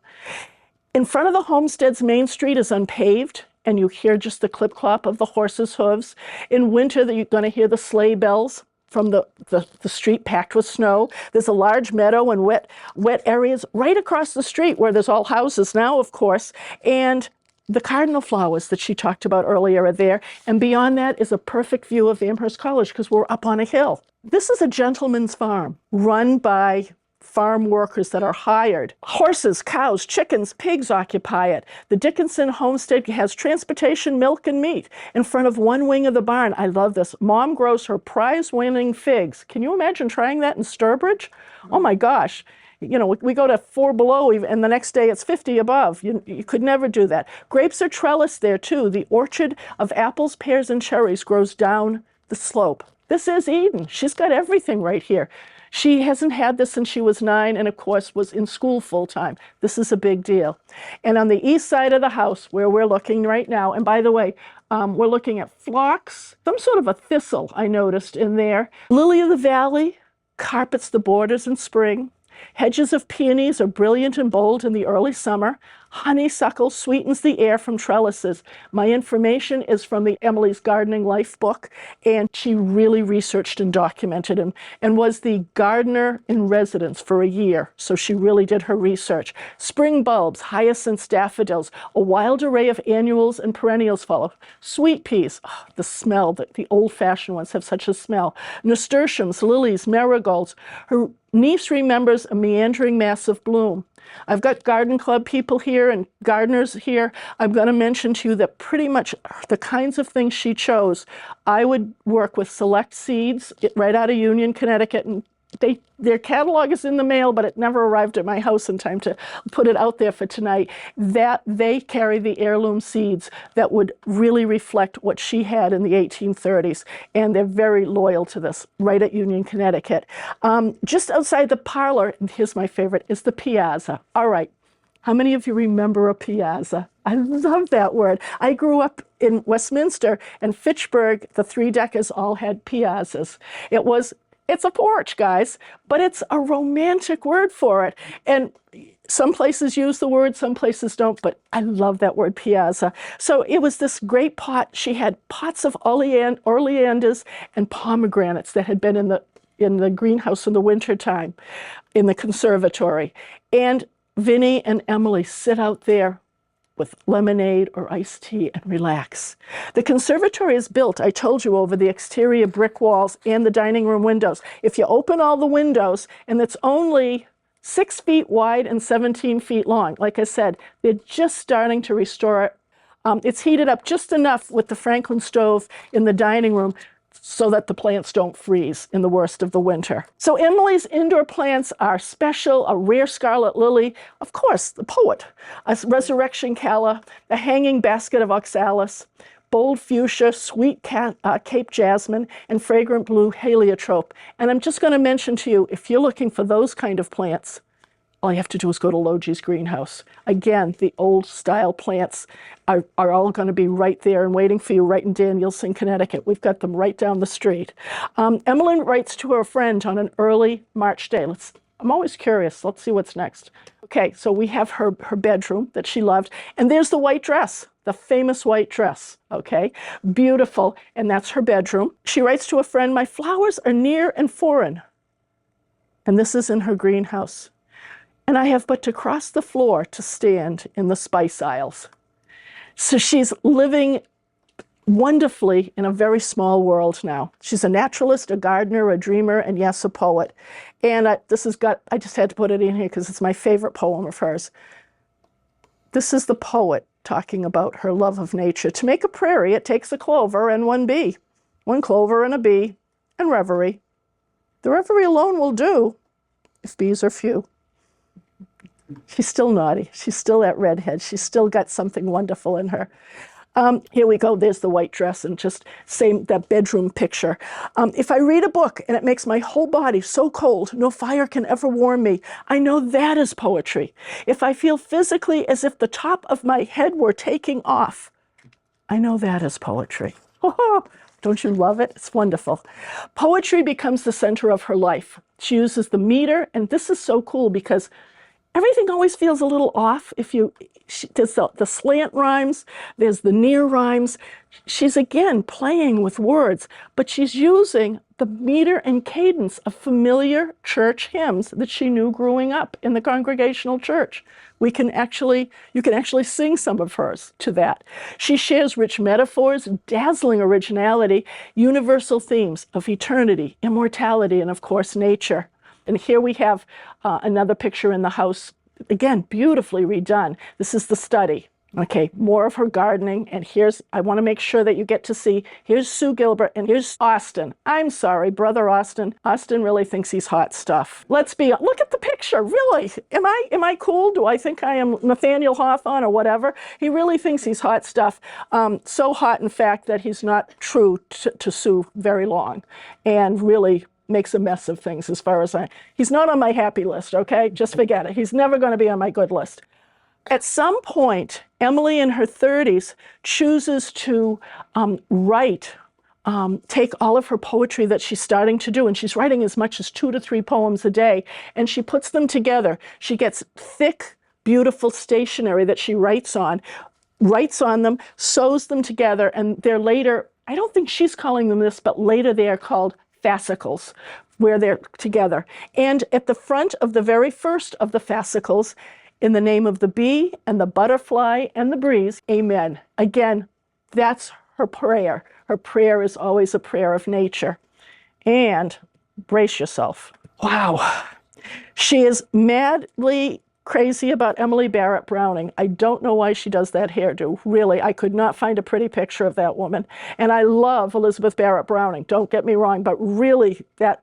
In front of the homestead's main street is unpaved, and you hear just the clip-clop of the horses' hooves. In winter, you're going to hear the sleigh bells. from the street packed with snow. There's a large meadow and wet areas right across the street where there's all houses now, of course. And the cardinal flowers that she talked about earlier are there. And beyond that is a perfect view of Amherst College because we're up on a hill. This is a gentleman's farm run by farm workers that are hired. Horses, cows, chickens, pigs occupy it. The Dickinson homestead has transportation, milk, and meat in front of one wing of the barn. I love this. Mom grows her prize-winning figs. Can you imagine trying that in Sturbridge? Oh my gosh. You know, we go to 4 below and the next day it's 50 above. You could never do that. Grapes are trellised there too. The orchard of apples, pears, and cherries grows down the slope. This is Eden. She's got everything right here. She hasn't had this since she was 9 and, of course, was in school full-time. This is a big deal. And on the east side of the house, where we're looking right now, and by the way, we're looking at phlox, some sort of a thistle I noticed in there. Lily of the valley carpets the borders in spring. Hedges of peonies are brilliant and bold in the early summer. Honeysuckle sweetens the air from trellises. My information is from the Emily's Gardening Life book, and she really researched and documented him and was the gardener in residence for a year, so she really did her research. Spring bulbs, hyacinths, daffodils, a wild array of annuals and perennials follow. Sweet peas, oh, the smell, the old-fashioned ones have such a smell. Nasturtiums, lilies, marigolds. Her niece remembers a meandering mass of bloom. I've got garden club people here and gardeners here. I'm going to mention to you that pretty much the kinds of things she chose, I would work with Select Seeds right out of Union, Connecticut, and their catalog is in the mail, but it never arrived at my house in time to put it out there for tonight. That they carry the heirloom seeds that would really reflect what she had in the 1830s, and they're very loyal to this, right at Union, Connecticut. Just outside the parlor, and here's my favorite, is the piazza. All right, how many of you remember a piazza? I love that word. I grew up in Westminster, and Fitchburg, the 3 deckers all had piazzas. It's a porch, guys, but it's a romantic word for it. And some places use the word, some places don't, but I love that word, piazza. So it was this great pot. She had pots of oleanders and pomegranates that had been in the greenhouse in the wintertime, in the conservatory. And Vinny and Emily sit out there with lemonade or iced tea and relax. The conservatory is built, I told you, over the exterior brick walls and the dining room windows. If you open all the windows, and it's only 6 feet wide and 17 feet long, like I said, they're just starting to restore it. It's heated up just enough with the Franklin stove in the dining room so that the plants don't freeze in the worst of the winter. So Emily's indoor plants are special: a rare scarlet lily, of course, the poet, a resurrection calla, a hanging basket of oxalis, bold fuchsia, sweet Cape jasmine, and fragrant blue heliotrope. And I'm just going to mention to you, if you're looking for those kind of plants, all you have to do is go to Logie's greenhouse. Again, the old style plants are all going to be right there and waiting for you right in Danielson, Connecticut. We've got them right down the street. Emily writes to her friend on an early March day. I'm always curious. Let's see what's next. Okay, so we have her bedroom that she loved. And there's the white dress, the famous white dress, okay? Beautiful, and that's her bedroom. She writes to a friend, "My flowers are near and foreign." And this is in her greenhouse. "And I have but to cross the floor to stand in the spice aisles." So she's living wonderfully in a very small world now. She's a naturalist, a gardener, a dreamer, and yes, a poet. And I just had to put it in here because it's my favorite poem of hers. This is the poet talking about her love of nature. "To make a prairie, it takes a clover and 1 bee, 1 clover and a bee, and reverie. The reverie alone will do if bees are few." She's still naughty. She's still that redhead. She's still got something wonderful in her. Here we go. There's the white dress and just that bedroom picture. "If I read a book and it makes my whole body so cold, no fire can ever warm me, I know that is poetry. If I feel physically as if the top of my head were taking off, I know that is poetry." Oh, don't you love it? It's wonderful. Poetry becomes the center of her life. She uses the meter, and this is so cool because everything always feels a little off. There's the slant rhymes, there's the near rhymes. She's again playing with words, but she's using the meter and cadence of familiar church hymns that she knew growing up in the Congregational church. You can actually sing some of hers to that. She shares rich metaphors, dazzling originality, universal themes of eternity, immortality, and of course, nature. And here we have another picture in the house, again, beautifully redone. This is the study. Okay, more of her gardening. And I want to make sure that you get to see, here's Sue Gilbert and here's Austin. I'm sorry, brother Austin. Austin really thinks he's hot stuff. Look at the picture, really. Am I cool? Do I think I am Nathaniel Hawthorne or whatever? He really thinks he's hot stuff. So hot, in fact, that he's not true to Sue very long and really makes a mess of things as far as he's not on my happy list, okay? Just forget it. He's never going to be on my good list. At some point, Emily in her 30s chooses to take all of her poetry that she's starting to do, and she's writing as much as 2 to 3 poems a day, and she puts them together. She gets thick, beautiful stationery that she writes on them, sews them together, and they're later, I don't think she's calling them this, but later they are called fascicles, where they're together. And at the front of the very first of the fascicles, in the name of the bee and the butterfly and the breeze, amen. Again, that's her prayer. Her prayer is always a prayer of nature. And brace yourself. Wow. She is madly crazy about Emily Barrett Browning. I don't know why she does that hairdo. Really, I could not find a pretty picture of that woman. And I love Elizabeth Barrett Browning, don't get me wrong, but really that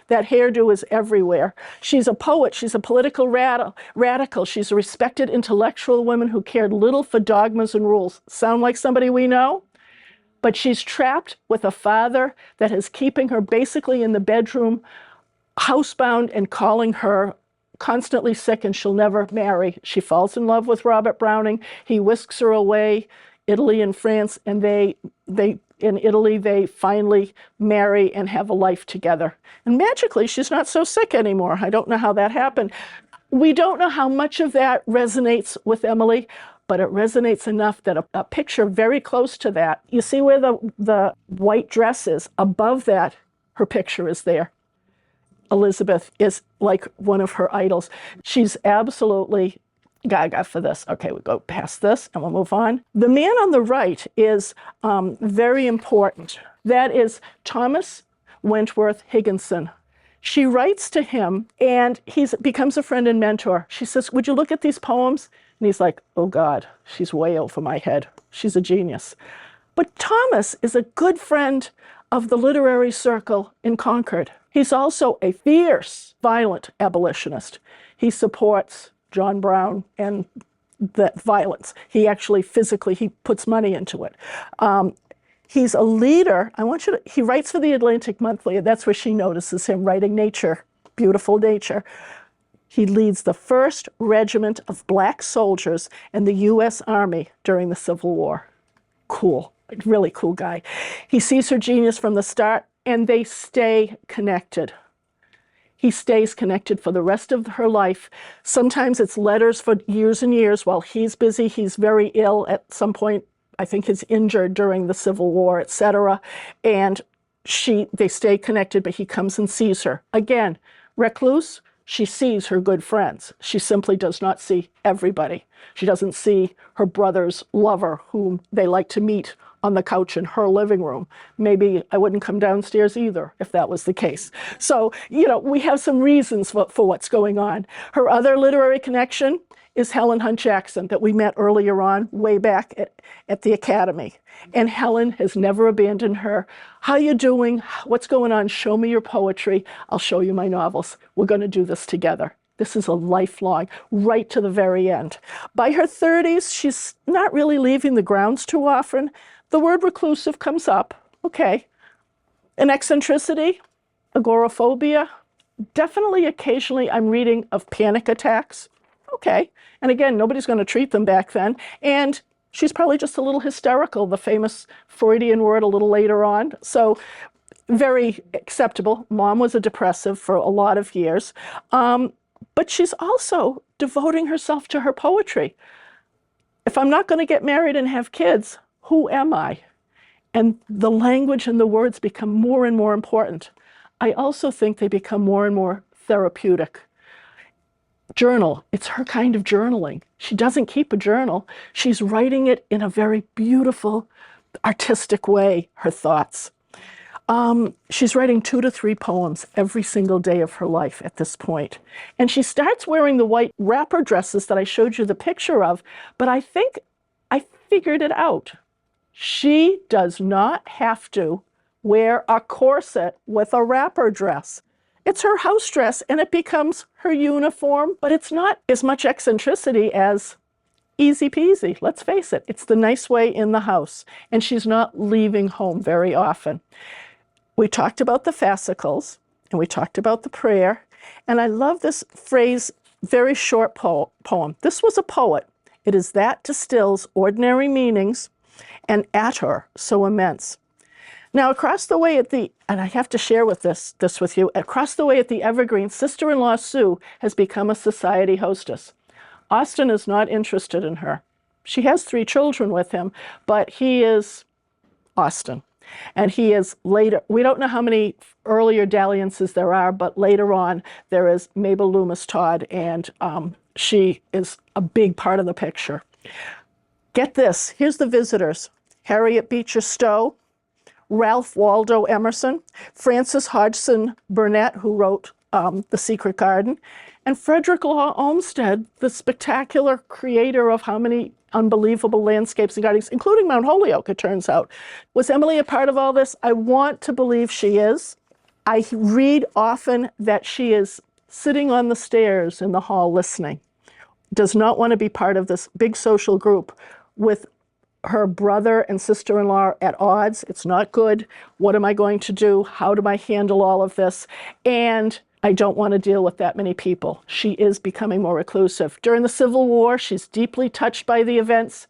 hairdo is everywhere. She's a poet. She's a political radical. She's a respected intellectual woman who cared little for dogmas and rules. Sound like somebody we know? But she's trapped with a father that is keeping her basically in the bedroom, housebound, and calling her constantly sick, and she'll never marry. She falls in love with Robert Browning. He whisks her away, Italy and France, and in Italy, they finally marry and have a life together. And magically, she's not so sick anymore. I don't know how that happened. We don't know how much of that resonates with Emily, but it resonates enough that a picture very close to that, you see where the white dress is? Above that, her picture is there. Elizabeth is like one of her idols. She's absolutely gaga for this. Okay, we go past this and we'll move on. The man on the right is very important. That is Thomas Wentworth Higginson. She writes to him and he becomes a friend and mentor. She says, would you look at these poems? And he's like, oh God, she's way over my head. She's a genius. But Thomas is a good friend of the literary circle in Concord. He's also a fierce, violent abolitionist. He supports John Brown and that violence. He actually physically, he puts money into it. He's a leader. He writes for the Atlantic Monthly, and that's where she notices him writing nature, beautiful nature. He leads the 1st Regiment of Black soldiers in the U.S. Army during the Civil War. Cool, really cool guy. He sees her genius from the start, and they stay connected. He stays connected for the rest of her life. Sometimes it's letters for years and years while he's busy. He's very ill at some point. I think he's injured during the Civil War, etc. And they stay connected, but he comes and sees her. Again, recluse, she sees her good friends. She simply does not see everybody. She doesn't see her brother's lover, whom they like to meet on the couch in her living room. Maybe I wouldn't come downstairs either if that was the case. So, we have some reasons for what's going on. Her other literary connection is Helen Hunt Jackson that we met earlier on, way back at the Academy. And Helen has never abandoned her. How you doing? What's going on? Show me your poetry. I'll show you my novels. We're going to do this together. This is a lifelong, right to the very end. By her 30s, she's not really leaving the grounds too often. The word reclusive comes up, okay. An eccentricity, agoraphobia, definitely occasionally I'm reading of panic attacks, okay. And again, nobody's going to treat them back then. And she's probably just a little hysterical, the famous Freudian word a little later on. So very acceptable. Mom was a depressive for a lot of years. But she's also devoting herself to her poetry. If I'm not going to get married and have kids, who am I? And the language and the words become more and more important. I also think they become more and more therapeutic. Journal, it's her kind of journaling. She doesn't keep a journal. She's writing it in a very beautiful, artistic way, her thoughts. She's writing 2 to 3 poems every single day of her life at this point. And she starts wearing the white wrapper dresses that I showed you the picture of, but I think I figured it out. She does not have to wear a corset with a wrapper dress. It's her house dress and it becomes her uniform, but it's not as much eccentricity as easy peasy. Let's face it, it's the nice way in the house, and she's not leaving home very often. We talked about the fascicles, and we talked about the prayer, and I love this phrase, very short poem. This was a poet. It is that distills ordinary meanings and atour so immense. Now, across the way at the, and I have to share this with you, across the way at the Evergreen, sister-in-law Sue has become a society hostess. Austin is not interested in her. She has 3 children with him, but he is Austin. And he is later, we don't know how many earlier dalliances there are, but later on there is Mabel Loomis Todd, and she is a big part of the picture. Get this, here's the visitors: Harriet Beecher Stowe, Ralph Waldo Emerson, Frances Hodgson Burnett, who wrote The Secret Garden, and Frederick Law Olmsted, the spectacular creator of how many unbelievable landscapes and gardens, including Mount Holyoke, it turns out. Was Emily a part of all this? I want to believe she is. I read often that she is sitting on the stairs in the hall listening, does not want to be part of this big social group with her brother and sister-in-law at odds. It's not good. What am I going to do? How do I handle all of this? And I don't want to deal with that many people. She is becoming more reclusive. During the Civil War, she's deeply touched by the events.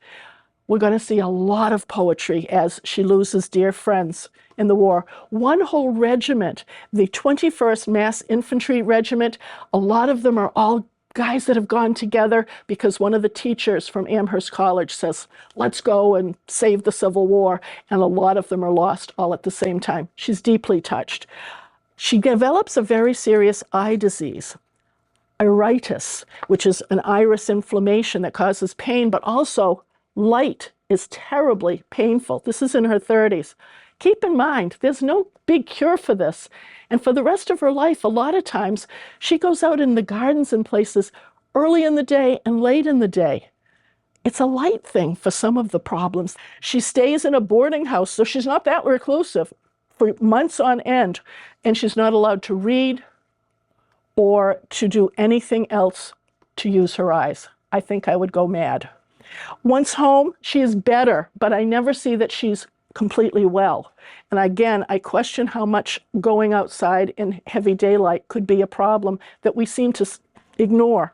We're going to see a lot of poetry as she loses dear friends in the war. One whole regiment, the 21st Mass Infantry Regiment, a lot of them are all guys that have gone together because one of the teachers from Amherst College says, let's go and save the Civil War. And a lot of them are lost all at the same time. She's deeply touched. She develops a very serious eye disease, iritis, which is an iris inflammation that causes pain, but also light is terribly painful. This is in her 30s. Keep in mind, there's no big cure for this. And for the rest of her life, a lot of times, she goes out in the gardens and places early in the day and late in the day. It's a light thing for some of the problems. She stays in a boarding house, so she's not that reclusive, for months on end, and she's not allowed to read or to do anything else to use her eyes. I think I would go mad. Once home, she is better, but I never see that she's completely well. And again, I question how much going outside in heavy daylight could be a problem that we seem to ignore.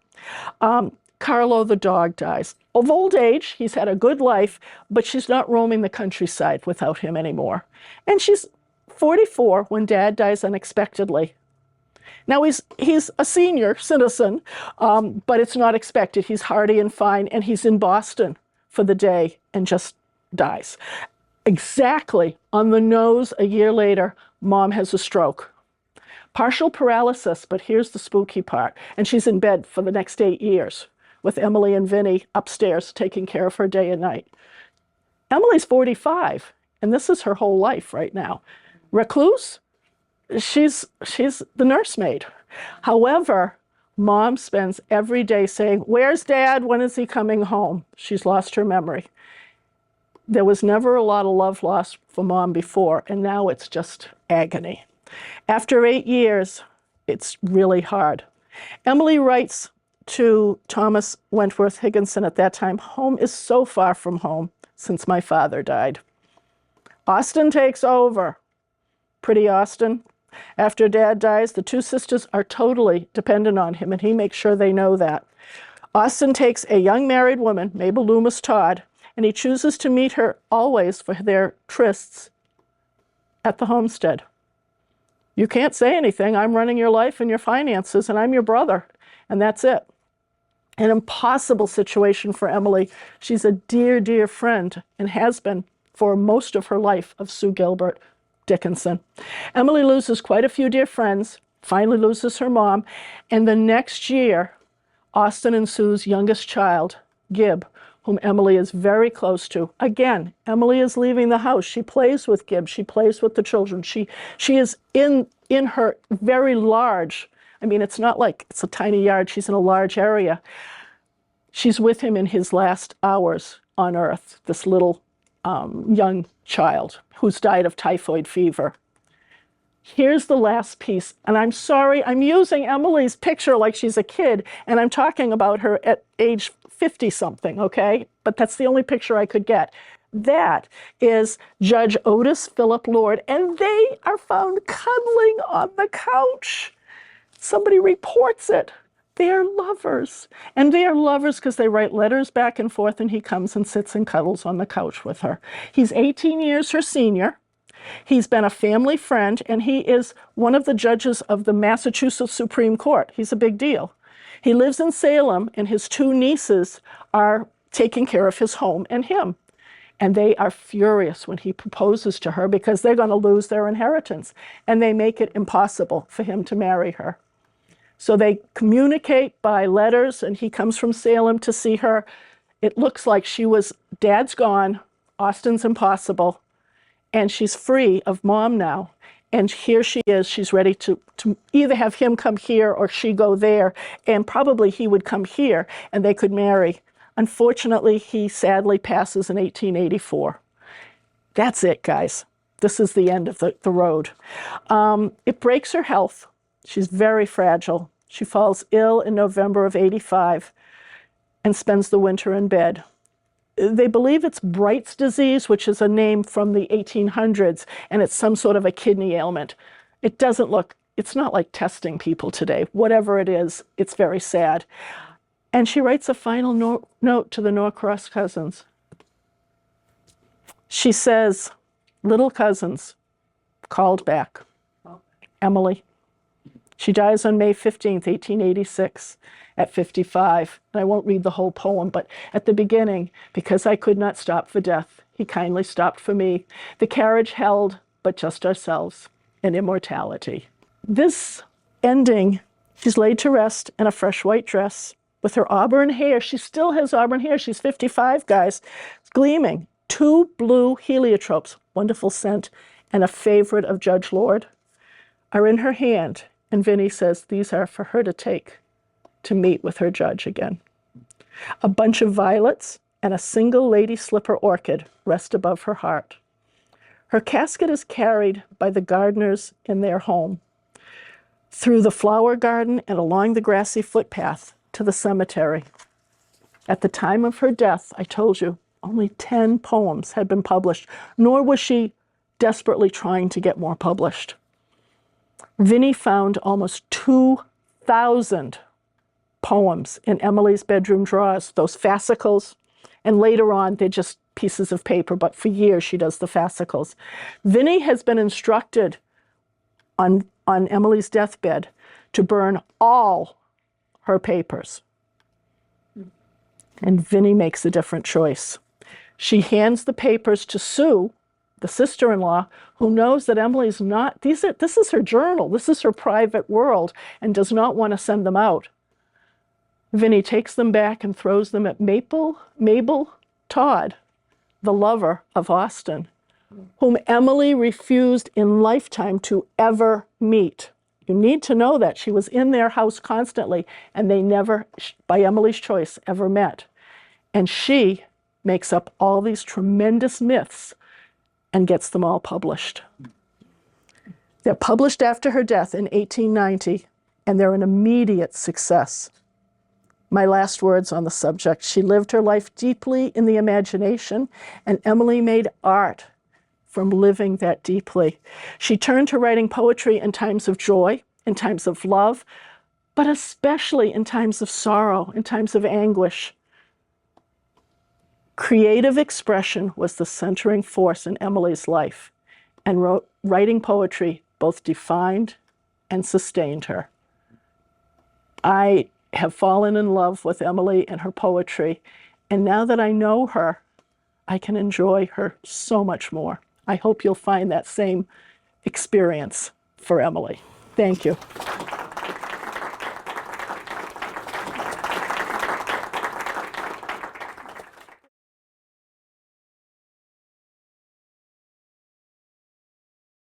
Carlo the dog dies. Of old age, he's had a good life, but she's not roaming the countryside without him anymore. And she's 44 when Dad dies unexpectedly. Now he's a senior citizen, but it's not expected. He's hearty and fine, and he's in Boston for the day and just dies. Exactly on the nose a year later, Mom has a stroke. Partial paralysis, but here's the spooky part. And she's in bed for the next 8 years with Emily and Vinny upstairs taking care of her day and night. Emily's 45, and this is her whole life right now. Recluse, she's the nursemaid. However, Mom spends every day saying, where's Dad? When is he coming home? She's lost her memory. There was never a lot of love lost for Mom before, and now it's just agony. After 8 years, it's really hard. Emily writes to Thomas Wentworth Higginson at that time, home is so far from home since my father died. Austin takes over. Pretty Austin. After Dad dies, the 2 sisters are totally dependent on him, and he makes sure they know that. Austin takes a young married woman, Mabel Loomis Todd, and he chooses to meet her always for their trysts at the homestead. You can't say anything. I'm running your life and your finances, and I'm your brother. and that's it. An impossible situation for Emily. She's a dear, dear friend and has been for most of her life of Sue Gilbert Dickinson. Emily loses quite a few dear friends, finally loses her mom, and the next year, Austin and Sue's youngest child, Gib, whom Emily is very close to. Again, Emily is leaving the house. She plays with Gib. She plays with the children. She is in her very large, I mean, it's not like it's a tiny yard. She's in a large area. She's with him in his last hours on earth, this little young child who's died of typhoid fever. Here's the last piece, and I'm sorry, I'm using Emily's picture like she's a kid, and I'm talking about her at age 50-something, okay? But that's the only picture I could get. That is Judge Otis Philip Lord, and they are found cuddling on the couch. Somebody reports it. They are lovers, and they are lovers because they write letters back and forth, and he comes and sits and cuddles on the couch with her. He's 18 years her senior. He's been a family friend, and he is one of the judges of the Massachusetts Supreme Court. He's a big deal. He lives in Salem, and his two nieces are taking care of his home and him. And they are furious when he proposes to her because they're going to lose their inheritance, and they make it impossible for him to marry her. So they communicate by letters, and he comes from Salem to see her. It looks like Dad's gone, Austin's impossible, and she's free of Mom now. And here she is, she's ready to either have him come here or she go there, and probably he would come here and they could marry. Unfortunately, he sadly passes in 1884. That's it, guys. This is the end of the road. It breaks her health. She's very fragile. She falls ill in November of 85 and spends the winter in bed. They believe it's Bright's disease, which is a name from the 1800s, and it's some sort of a kidney ailment. It's not like testing people today. Whatever it is, it's very sad. And she writes a final note to the Norcross cousins. She says, little cousins, called back. Emily. She dies on May 15th, 1886, at 55. And I won't read the whole poem, but at the beginning, because I could not stop for death, he kindly stopped for me. The carriage held but just ourselves and immortality. This ending, she's laid to rest in a fresh white dress with her auburn hair. She still has auburn hair. She's 55, guys. It's gleaming. 2 blue heliotropes, wonderful scent, and a favorite of Judge Lord, are in her hand. And Vinnie says these are for her to take to meet with her judge again. A bunch of violets and a single lady slipper orchid rest above her heart. Her casket is carried by the gardeners in their home, through the flower garden and along the grassy footpath to the cemetery. At the time of her death, I told you, only 10 poems had been published, nor was she desperately trying to get more published. Vinnie found almost 2,000 poems in Emily's bedroom drawers, those fascicles, and later on they're just pieces of paper, but for years she does the fascicles. Vinnie has been instructed on Emily's deathbed to burn all her papers. And Vinnie makes a different choice. She hands the papers to Sue, the sister-in-law, who knows that Emily's not, this is her journal, this is her private world, and does not want to send them out. Vinnie takes them back and throws them at Mabel Todd, the lover of Austin, whom Emily refused in lifetime to ever meet. You need to know that. She was in their house constantly, and they never, by Emily's choice, ever met. And she makes up all these tremendous myths and gets them all published. They're published after her death in 1890, and they're an immediate success. My last words on the subject: she lived her life deeply in the imagination, and Emily made art from living that deeply. She turned to writing poetry in times of joy, in times of love, but especially in times of sorrow, in times of anguish. Creative expression was the centering force in Emily's life, and writing poetry both defined and sustained her. I have fallen in love with Emily and her poetry. And now that I know her, I can enjoy her so much more. I hope you'll find that same experience for Emily. Thank you.